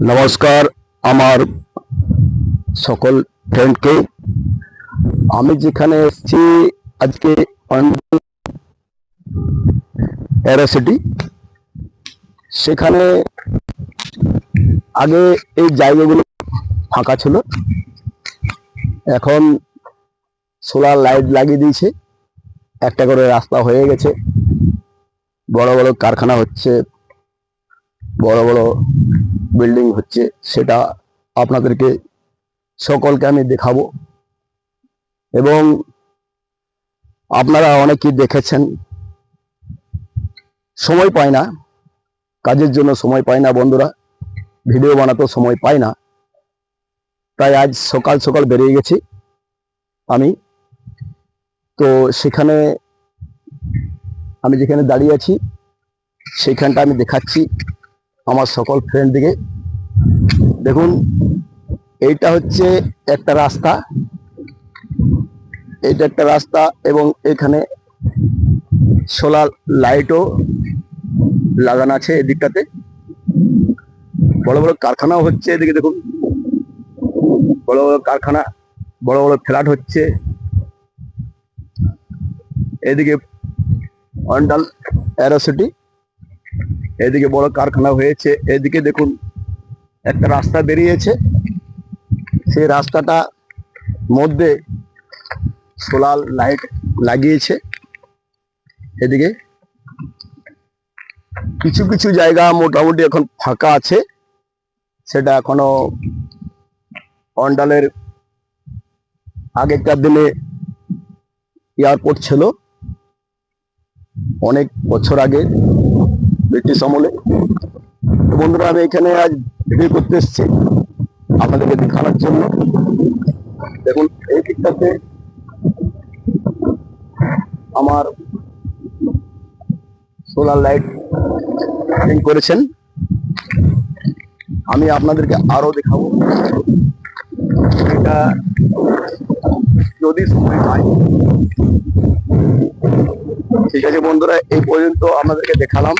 নমস্কার আমার সকল ফ্রেন্ডকে। আমি যেখানে এসেছি আজকে এরোসিটি, সেখানে আগে এই জায়গাগুলো ফাঁকা ছিল, এখন সোলার লাইট লাগিয়ে দিয়েছে, একটা করে রাস্তা হয়ে গেছে, বড় বড় কারখানা হচ্ছে, বড় বড় বিল্ডিং হচ্ছে, সেটা আপনাদেরকে সকলকে আমি দেখাবো। এবং আপনারা অনেকেই দেখেছেন, সময় পায় না, কাজের জন্য সময় পায় না বন্ধুরা, ভিডিও বানাতেও সময় পায় না, তাই আজ সকাল সকাল বেরিয়ে গেছি আমি। তো সেখানে আমি যেখানে দাঁড়িয়ে আছি সেইখানটা আমি দেখাচ্ছি আমার সকল ফ্রেন্ডদিকে। দেখুন, এইটা হচ্ছে একটা রাস্তা, এইটা একটা রাস্তা, এবং এখানে সোলার লাইটও লাগানো আছে। এদিকটাতে বড় বড় কারখানাও হচ্ছে, এদিকে দেখুন বড় বড় কারখানা, বড় বড় ফ্ল্যাট হচ্ছে। এদিকে অন্ডাল এরোসিটি, এদিকে বড় কারখানা হয়েছে। এদিকে দেখুন একটা রাস্তা বেরিয়েছে, সেই রাস্তাটা মধ্যে সোলার লাইট লাগিয়েছে। এদিকে কিছু কিছু জায়গা মোটামুটি এখন ফাঁকা আছে, সেটা এখনো অন্ডালের আগেকার দিনে এয়ারপোর্ট ছিল, অনেক বছর আগে ব্রিটিশ আমলে। বন্ধুরা, আমি এখানে আজ ভিডিও করতে এসেছি আপনাদেরকে দেখানোর জন্য। দেখুন এই দিকটাতে আমার সোলার লাইট করেছেন, আমি আপনাদেরকে আরো দেখাবো। এটা যদি সময় পাই। ঠিক আছে বন্ধুরা, এই পর্যন্ত আপনাদেরকে দেখালাম।